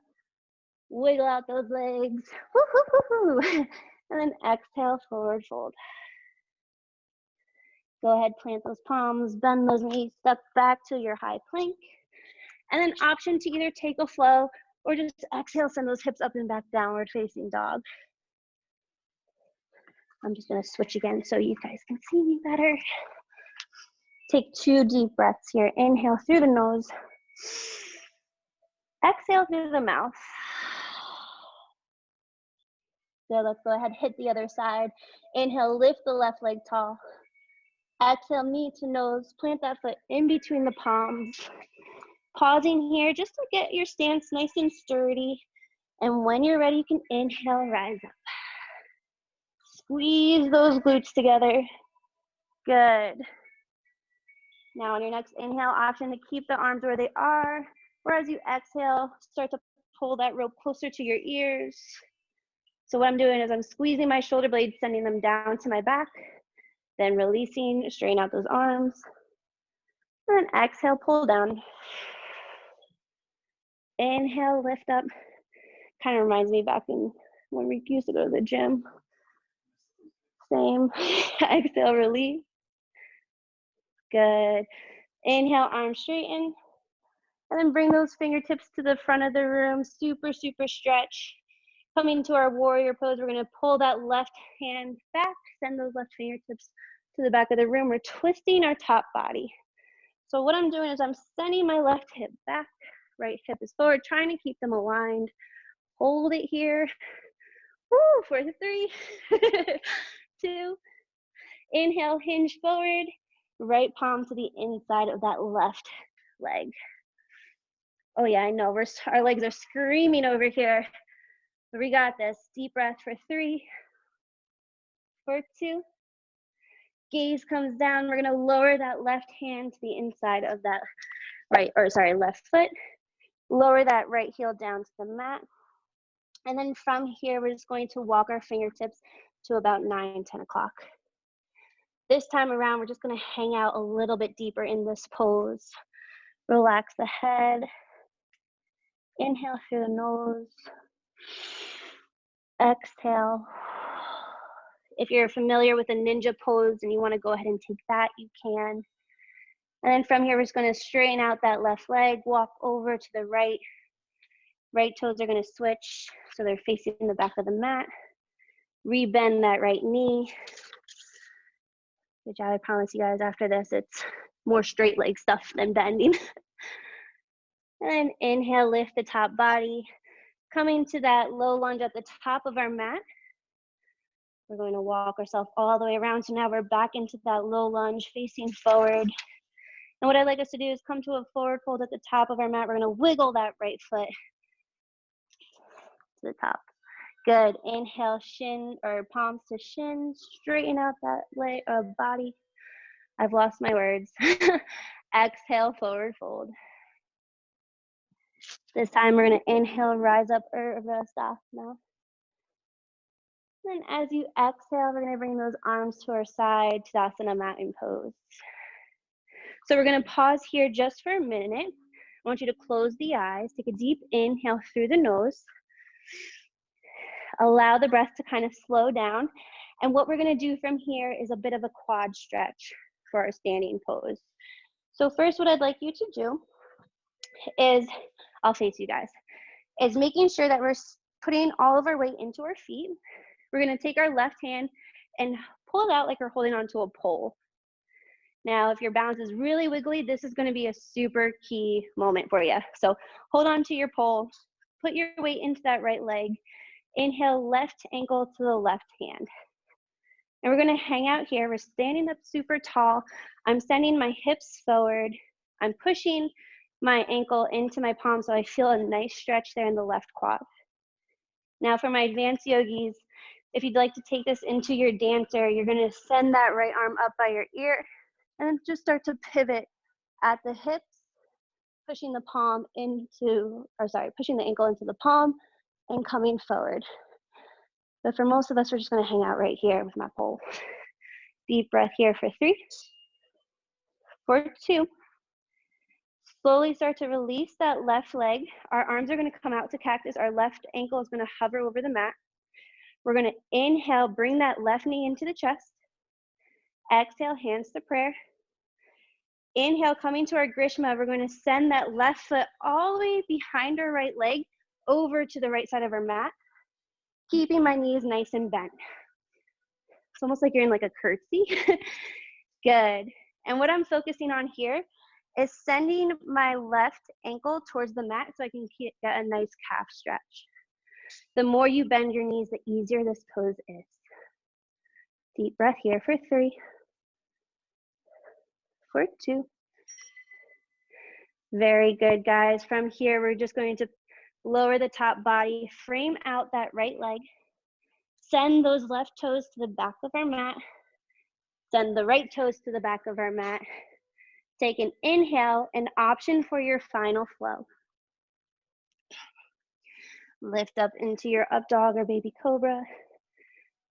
Wiggle out those legs. Woo-hoo-hoo-hoo. And then exhale, forward fold. Go ahead, plant those palms, bend those knees, step back to your high plank. And then option to either take a flow or just exhale, send those hips up and back, downward facing dog. I'm just gonna switch again so you guys can see me better. Take 2 deep breaths here. Inhale through the nose. Exhale through the mouth. Good, let's go ahead, hit the other side. Inhale, lift the left leg tall. Exhale, knee to nose, plant that foot in between the palms. Pausing here just to get your stance nice and sturdy. And when you're ready, you can inhale, rise up. Squeeze those glutes together. Good. Now on your next inhale, option to keep the arms where they are, or as you exhale, start to pull that rope closer to your ears. So what I'm doing is I'm squeezing my shoulder blades, sending them down to my back, then releasing, straighten out those arms, and then exhale, pull down. Inhale, lift up. Kind of reminds me back in when we used to go to the gym. Same. Exhale, release. Good. Inhale, arms straighten. And then bring those fingertips to the front of the room. Super, super stretch. Coming to our warrior pose, we're gonna pull that left hand back, send those left fingertips to the back of the room. We're twisting our top body. So what I'm doing is I'm sending my left hip back, right hip is forward, trying to keep them aligned. Hold it here. Woo, for 3, 2. Inhale, hinge forward. Right palm to the inside of that left leg. Oh yeah, I know, our legs are screaming over here. But we got this. Deep breath for 3, for 2. Gaze comes down. We're gonna lower that left hand to the inside of that left foot. Lower that right heel down to the mat. And then from here, we're just going to walk our fingertips to about 9, 10 o'clock. This time around, we're just gonna hang out a little bit deeper in this pose. Relax the head. Inhale through the nose. Exhale. If you're familiar with a ninja pose and you want to go ahead and take that, you can. And then from here, we're just going to straighten out that left leg, walk over to the right. Right toes are going to switch so they're facing the back of the mat. Rebend that right knee. Good job. I promise you guys after this, it's more straight leg stuff than bending. And then inhale, lift the top body. Coming to that low lunge at the top of our mat. We're going to walk ourselves all the way around. So now we're back into that low lunge, facing forward. And what I'd like us to do is come to a forward fold at the top of our mat. We're going to wiggle that right foot to the top. Good. Inhale, shin or palms to shins. Straighten out that leg, body. I've lost my words. Exhale, forward fold. This time we're going to inhale, rise up, Urdhvasana. Then as you exhale, we're going to bring those arms to our side, Tadasana mountain pose. So we're going to pause here just for a minute. I want you to close the eyes, take a deep inhale through the nose. Allow the breath to kind of slow down. And what we're going to do from here is a bit of a quad stretch for our standing pose. So first, what I'd like you to do is, I'll face you guys, is making sure that we're putting all of our weight into our feet. We're going to take our left hand and pull it out like we're holding onto a pole. Now, if your balance is really wiggly, this is going to be a super key moment for you. So hold on to your pole, put your weight into that right leg. Inhale, left ankle to the left hand. And we're going to hang out here. We're standing up super tall. I'm sending my hips forward. I'm pushing my ankle into my palm so I feel a nice stretch there in the left quad. Now for my advanced yogis, if you'd like to take this into your dancer, you're going to send that right arm up by your ear and then just start to pivot at the hips, pushing the ankle into the palm and coming forward. But for most of us, we're just going to hang out right here with my pole. Deep breath here for 3, for 2. Slowly start to release that left leg. Our arms are going to come out to cactus. Our left ankle is going to hover over the mat. We're going to inhale, bring that left knee into the chest. Exhale, hands to prayer. Inhale, coming to our Grishma, we're going to send that left foot all the way behind our right leg over to the right side of our mat, keeping my knees nice and bent. It's almost like you're in like a curtsy. Good. And what I'm focusing on here is sending my left ankle towards the mat so I can get a nice calf stretch. The more you bend your knees, the easier this pose is. Deep breath here for 3, for 2. Very good, guys. From here, we're just going to lower the top body, frame out that right leg, send those left toes to the back of our mat, send the right toes to the back of our mat. Take an inhale, an option for your final flow. Lift up into your up dog or baby cobra.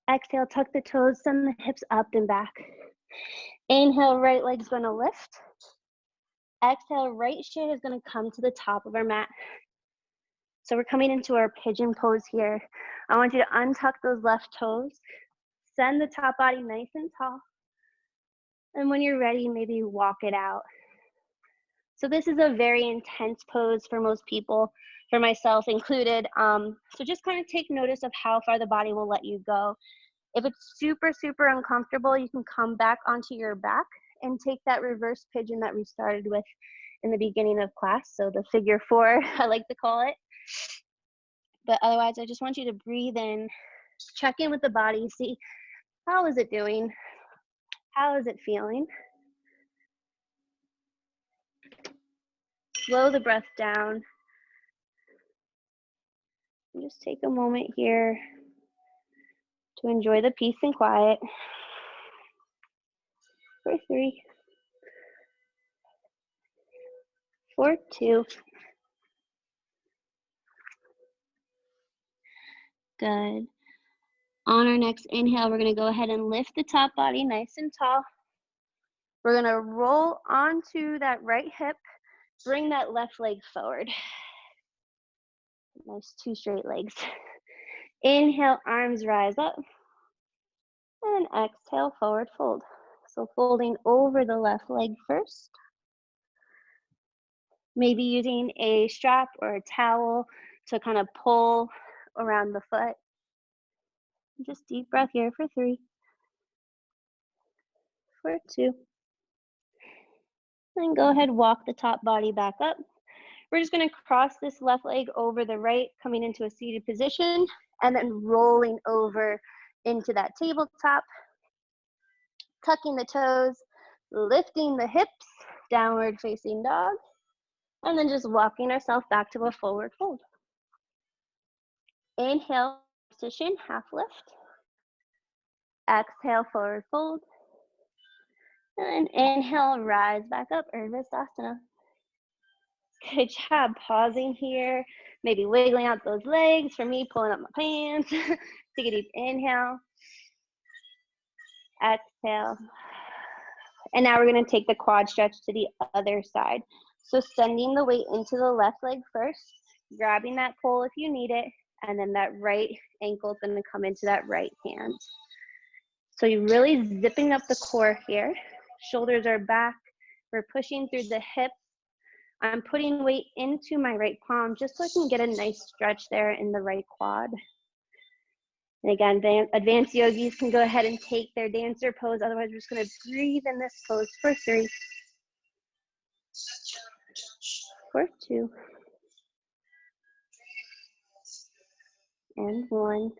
Exhale, tuck the toes, send the hips up and back. Inhale, right leg's gonna lift. Exhale, right shin is gonna come to the top of our mat. So we're coming into our pigeon pose here. I want you to untuck those left toes, send the top body nice and tall. And when you're ready, maybe walk it out. So this is a very intense pose for most people, for myself included. So just kind of take notice of how far the body will let you go. If it's super, super uncomfortable, you can come back onto your back and take that reverse pigeon that we started with in the beginning of class. So the figure 4, I like to call it. But otherwise, I just want you to breathe in, check in with the body, see how is it doing? How is it feeling? Slow the breath down. And just take a moment here to enjoy the peace and quiet. For 3, for 2. Good. On our next inhale, we're going to go ahead and lift the top body nice and tall. We're going to roll onto that right hip, bring that left leg forward. Nice 2 straight legs. Inhale, arms rise up. And exhale, forward fold. So folding over the left leg first. Maybe using a strap or a towel to kind of pull around the foot. Just deep breath here for 3, for 2. Then go ahead, walk the top body back up. We're just gonna cross this left leg over the right, coming into a seated position, and then rolling over into that tabletop, tucking the toes, lifting the hips, downward facing dog, and then just walking ourselves back to a forward fold. Inhale, position, half lift. Exhale, forward fold. And inhale, rise back up, Urdhva. Good job. Pausing here, maybe wiggling out those legs. For me, pulling up my pants. Take a deep inhale. Exhale. And now we're going to take the quad stretch to the other side. So sending the weight into the left leg first, grabbing that pole if you need it, and then that right ankle is going to come into that right hand. So you're really zipping up the core here. Shoulders are back. We're pushing through the hips. I'm putting weight into my right palm just so I can get a nice stretch there in the right quad. And again, advanced yogis can go ahead and take their dancer pose. Otherwise, we're just going to breathe in this pose for 3, for 2, and 1.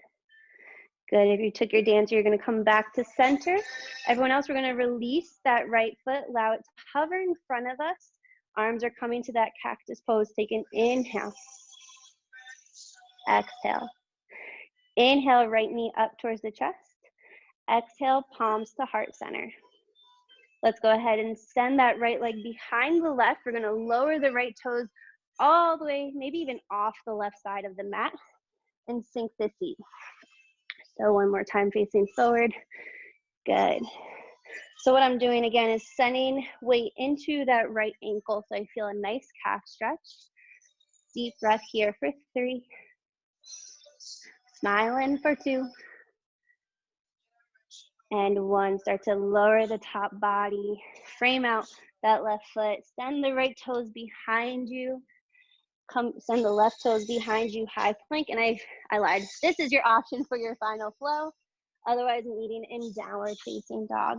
Good. If you took your dancer, you're going to come back to center. Everyone else, we're going to release that right foot, allow it to hover in front of us. Arms are coming to that cactus pose. Take an inhale. Exhale. Inhale, right knee up towards the chest. Exhale, palms to heart center. Let's go ahead and send that right leg behind the left. We're going to lower the right toes all the way, maybe even off the left side of the mat, and sink the seat. So one more time, facing forward. Good. So what I'm doing again is sending weight into that right ankle so I feel a nice calf stretch. Deep breath here for 3. Smile in for 2. And 1. Start to lower the top body. Frame out that left foot. Send the right toes behind you. Send the left toes behind you, high plank. And I lied. This is your option for your final flow. Otherwise, meeting in downward facing dog.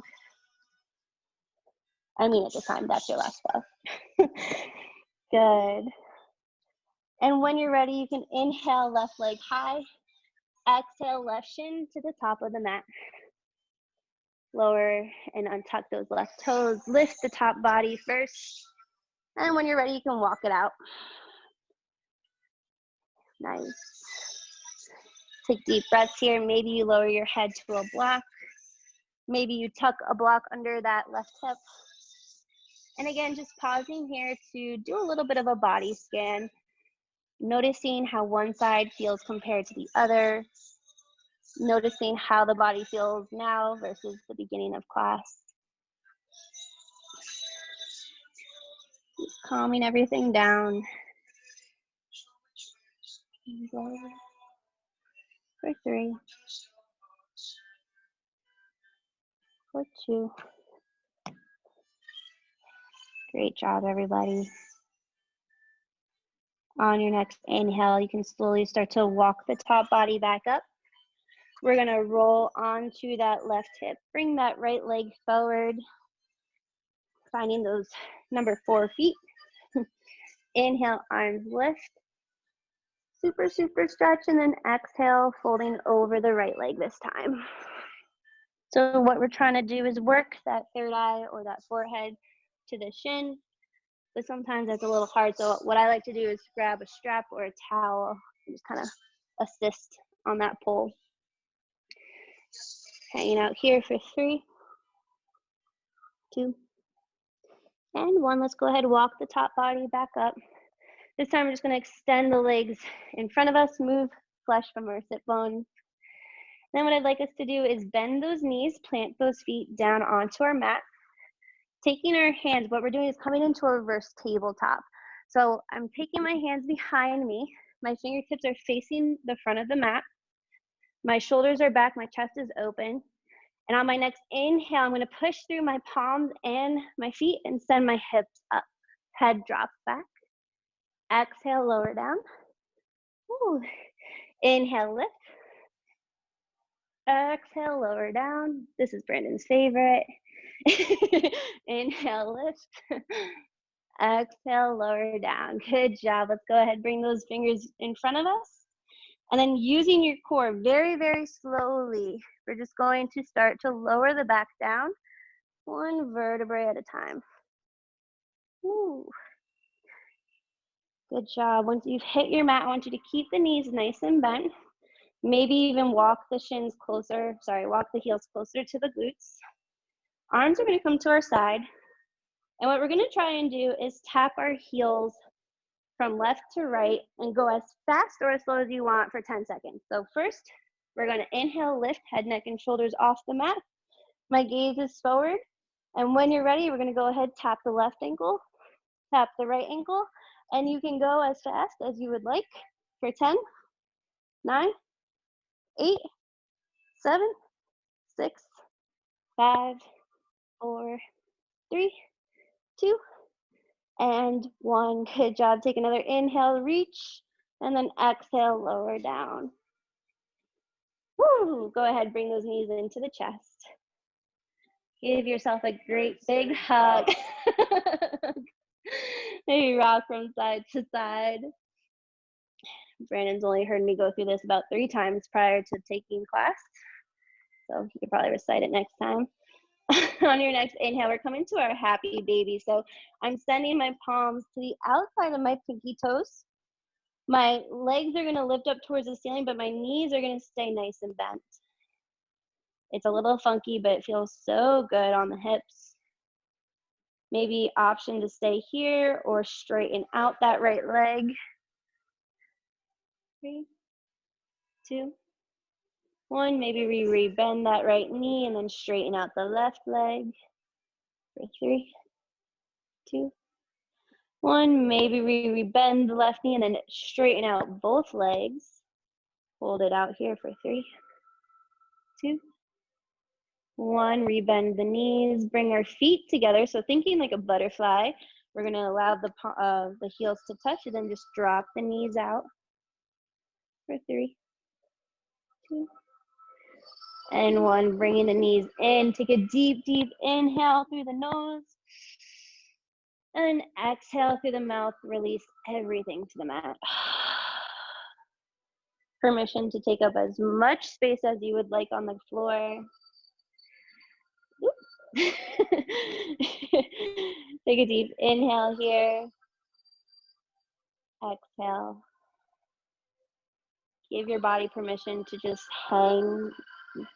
I mean, at the time, that's your last flow. Good. And when you're ready, you can inhale left leg high. Exhale left shin to the top of the mat. Lower and untuck those left toes. Lift the top body first. And when you're ready, you can walk it out. Nice. Take deep breaths here. Maybe you lower your head to a block. Maybe you tuck a block under that left hip. And again, just pausing here to do a little bit of a body scan. Noticing how one side feels compared to the other. Noticing how the body feels now versus the beginning of class. Just calming everything down. For 3. For 2. Great job, everybody. On your next inhale, you can slowly start to walk the top body back up. We're gonna roll onto that left hip. Bring that right leg forward. Finding those number 4 feet. Inhale, arms lift. Super, super stretch, and then exhale, folding over the right leg this time. So what we're trying to do is work that third eye or that forehead to the shin, but sometimes that's a little hard. So what I like to do is grab a strap or a towel and just kind of assist on that pull. Hanging out here for 3, 2, and 1. Let's go ahead and walk the top body back up. This time we're just going to extend the legs in front of us, move flesh from our sit bones. Then what I'd like us to do is bend those knees, plant those feet down onto our mat. Taking our hands, what we're doing is coming into a reverse tabletop. So I'm taking my hands behind me. My fingertips are facing the front of the mat. My shoulders are back, my chest is open. And on my next inhale, I'm gonna push through my palms and my feet and send my hips up. Head drops back. Exhale, lower down. Ooh. Inhale, lift. Exhale, lower down. This is Brandon's favorite. Inhale, lift. Exhale, lower down. Good job. Let's go ahead, bring those fingers in front of us. And then using your core very, very slowly, we're just going to start to lower the back down, one vertebrae at a time. Ooh. Good job. Once you've hit your mat, I want you to keep the knees nice and bent. Maybe even walk the heels closer to the glutes. Arms are gonna come to our side. And what we're gonna try and do is tap our heels from left to right and go as fast or as slow as you want for 10 seconds. So first, we're gonna inhale, lift, head, neck, and shoulders off the mat. My gaze is forward. And when you're ready, we're gonna go ahead, tap the left ankle, tap the right ankle, and you can go as fast as you would like for 10, 9, 8, 7, 6, 5, 4, 3, 2, and 1. Good job. Take another inhale, reach, and then exhale, lower down. Woo! Go ahead, bring those knees into the chest. Give yourself a great big hug. Maybe rock from side to side. Brandon's only heard me go through this about 3 times prior to taking class, so he could probably recite it next time. On your next inhale, we're coming to our happy baby. So I'm sending my palms to the outside of my pinky toes. My legs are gonna lift up towards the ceiling, but my knees are gonna stay nice and bent. It's a little funky, but it feels so good on the hips. Maybe option to stay here or straighten out that right leg. 3, 2, 1. Maybe we rebend that right knee and then straighten out the left leg. For 3, 2, 1. Maybe we rebend the left knee and then straighten out both legs. Hold it out here for 3, 2, 1. Rebend the knees, bring our feet together. So thinking like a butterfly, we're gonna allow the heels to touch and then just drop the knees out for 3, 2, and 1. Bringing the knees in. Take a deep, deep inhale through the nose. And exhale through the mouth. Release everything to the mat. Permission to take up as much space as you would like on the floor. Take a deep inhale here. Exhale. Give your body permission to just hang,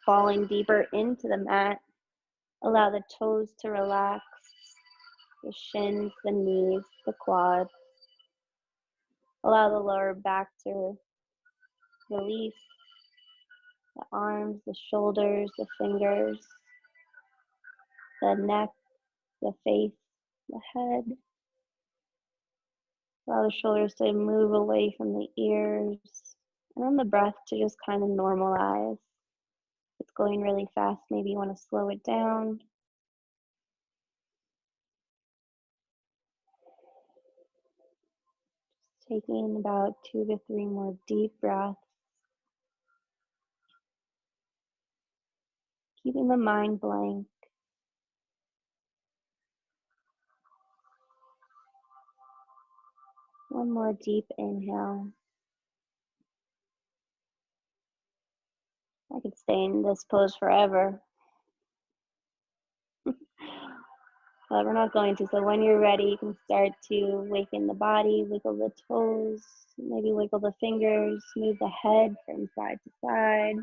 falling deeper into the mat. Allow the toes to relax, the shins, the knees, the quads. Allow the lower back to release, the arms, the shoulders, the fingers, the neck, the face, the head. Allow the shoulders to move away from the ears, and then the breath to just kind of normalize. If it's going really fast, maybe you want to slow it down. Just taking about 2 to 3 more deep breaths. Keeping the mind blank. One more deep inhale. I could stay in this pose forever, but we're not going to. So when you're ready, you can start to waken the body, wiggle the toes, maybe wiggle the fingers, move the head from side to side.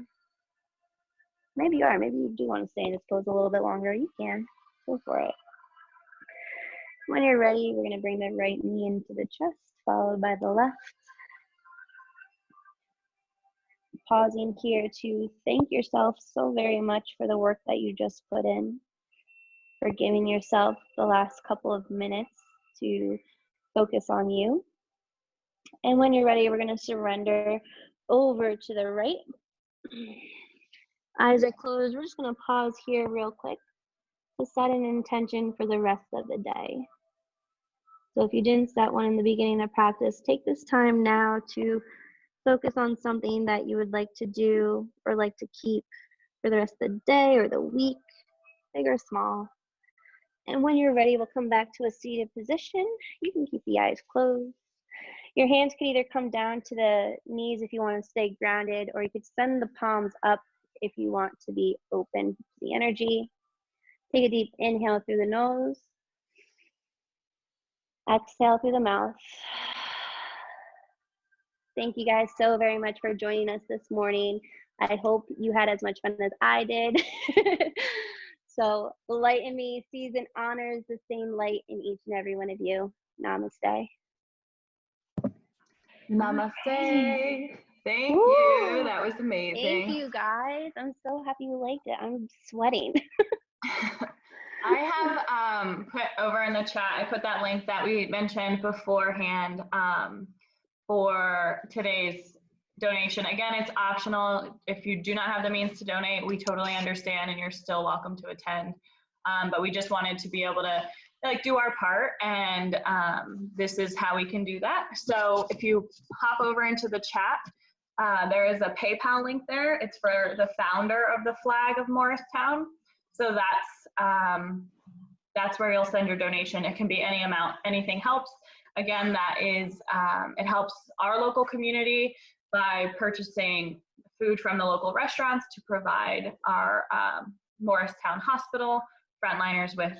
Maybe you do want to stay in this pose a little bit longer. You can, go for it. When you're ready, we're gonna bring the right knee into the chest, followed by the left. Pausing here to thank yourself so very much for the work that you just put in, for giving yourself the last couple of minutes to focus on you. And when you're ready, we're going to surrender over to the right. Eyes are closed. We're just going to pause here real quick to set an intention for the rest of the day. So if you didn't set one in the beginning of practice, take this time now to focus on something that you would like to do or like to keep for the rest of the day or the week, big or small. And when you're ready, we'll come back to a seated position. You can keep the eyes closed. Your hands can either come down to the knees if you want to stay grounded, or you could send the palms up if you want to be open to the energy. Take a deep inhale through the nose. Exhale through the mouth. Thank you guys so very much for joining us this morning. I hope you had as much fun as I did. So the light in me sees and honors the same light in each and every one of you. Namaste. Namaste. Thank Woo. you. That was amazing. Thank you guys. I'm so happy you liked it. I'm sweating. I have put over in the chat, I put that link that we mentioned beforehand for today's donation. Again, it's optional. If you do not have the means to donate, we totally understand and you're still welcome to attend. But we just wanted to be able to do our part, and this is how we can do that. So if you hop over into the chat, there is a PayPal link there. It's for the founder of the flag of Morristown. So that's where you'll send your donation. It can be any amount, anything helps. Again, that is, it helps our local community by purchasing food from the local restaurants to provide our Morristown Hospital frontliners with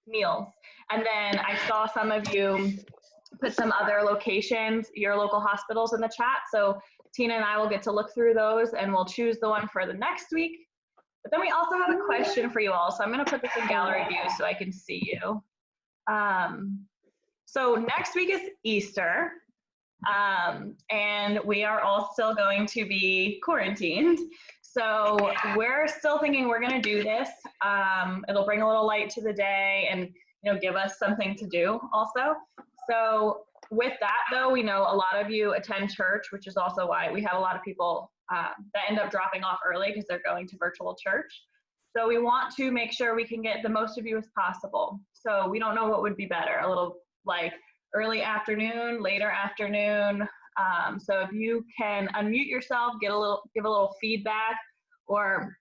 meals. And then I saw some of you put some other locations, your local hospitals, in the chat. So Tina and I will get to look through those and we'll choose the one for the next week. But then we also have a question for you all. So I'm going to put this in gallery view so I can see you. So next week is Easter. And we are all still going to be quarantined. So we're still thinking we're going to do this. It'll bring a little light to the day and, give us something to do also. So with that though, we know a lot of you attend church, which is also why we have a lot of people that end up dropping off early because they're going to virtual church. So we want to make sure we can get the most of you as possible. So we don't know what would be better, a little early afternoon, later afternoon. So if you can unmute yourself, give a little feedback, or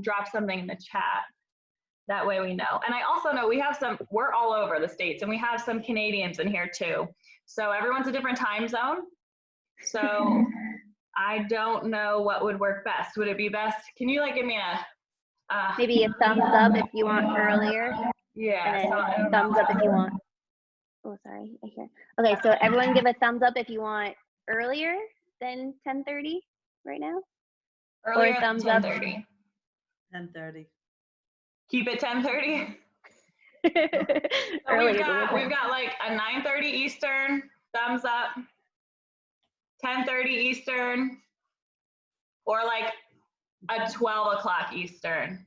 drop something in the chat. That way we know. And I also know we're all over the States, and we have some Canadians in here too. So everyone's a different time zone. So I don't know what would work best. Would it be best? Can you give me maybe a thumbs up if you want earlier? Yeah. And then thumbs up if you want. Oh, sorry. I hear. Okay, so everyone give a thumbs up if you want earlier than 10:30 right now. Earlier or thumbs than up. 10:30. 10:30. Keep it 10:30. So Early we've got a 9:30 Eastern, thumbs up, 10:30 Eastern, or a 12 o'clock Eastern,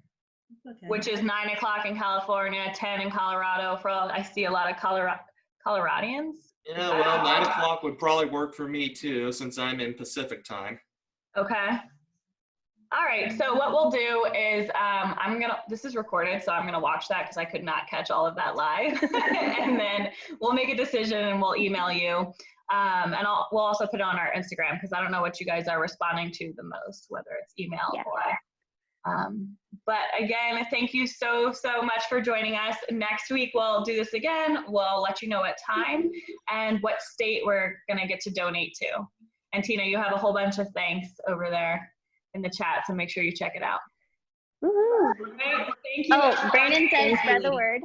Okay. which is 9 o'clock in California, 10 in Colorado. I see a lot of Coloradians. Yeah, well, 9 o'clock would probably work for me too, since I'm in Pacific time. Okay. All right, so what we'll do is this is recorded, so I'm gonna watch that because I could not catch all of that live. And then we'll make a decision and we'll email you. And we'll also put it on our Instagram because I don't know what you guys are responding to the most, whether it's email or. But again, thank you so much for joining us. Next week we'll do this again. We'll let you know what time and what state we're gonna get to donate to. And Tina, you have a whole bunch of things over there in the chat, so make sure you check it out. Woohoo. Okay, thank you. Oh, Brandon says spread the word.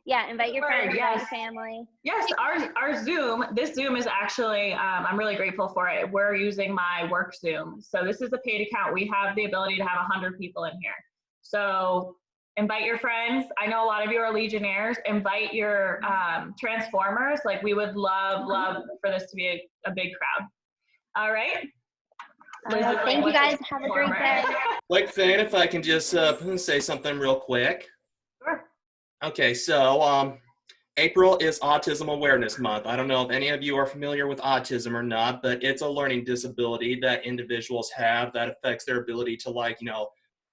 Yeah, invite your friends, invite your family. Yes, our Zoom, this Zoom is actually, I'm really grateful for it. We're using my work Zoom. So this is a paid account. We have the ability to have 100 people in here. So invite your friends. I know a lot of you are Legionnaires. Invite your Transformers. We would love for this to be a big crowd. All right. Thank you guys. Have a great day. Thane, if I can just say something real quick. Sure. Okay, so April is Autism Awareness Month. I don't know if any of you are familiar with autism or not, but it's a learning disability that individuals have that affects their ability to, like,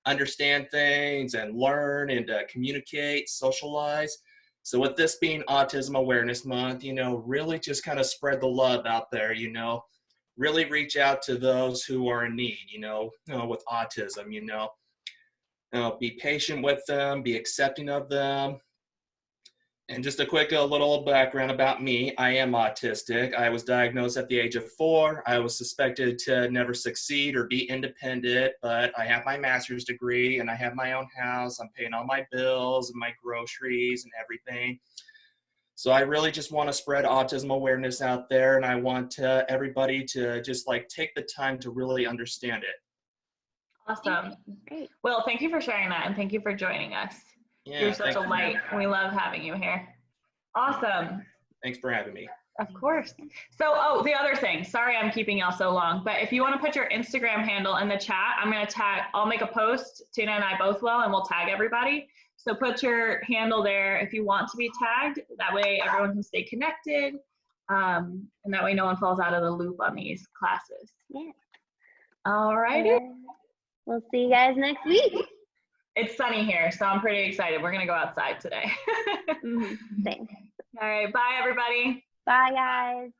understand things and learn and communicate, socialize. So with this being Autism Awareness Month, really just kind of spread the love out there, really reach out to those who are in need, with autism, be patient with them, be accepting of them. And just a quick little background about me. I am autistic. I was diagnosed at the age of 4. I was suspected to never succeed or be independent, but I have my master's degree and I have my own house. I'm paying all my bills and my groceries and everything. So I really just want to spread autism awareness out there, and I want everybody to just take the time to really understand it. Awesome. Great. Will, thank you for sharing that, and thank you for joining us. Yeah, You're such a light. We love having you here. Awesome. Thanks for having me. Of course. So, the other thing, sorry I'm keeping y'all so long, but if you want to put your Instagram handle in the chat, I'll make a post, Tina and I both will, and we'll tag everybody. So put your handle there if you want to be tagged. That way everyone can stay connected. And that way no one falls out of the loop on these classes. Yeah. All righty. We'll see you guys next week. It's sunny here, so I'm pretty excited. We're going to go outside today. Thanks. All right. Bye, everybody. Bye, guys.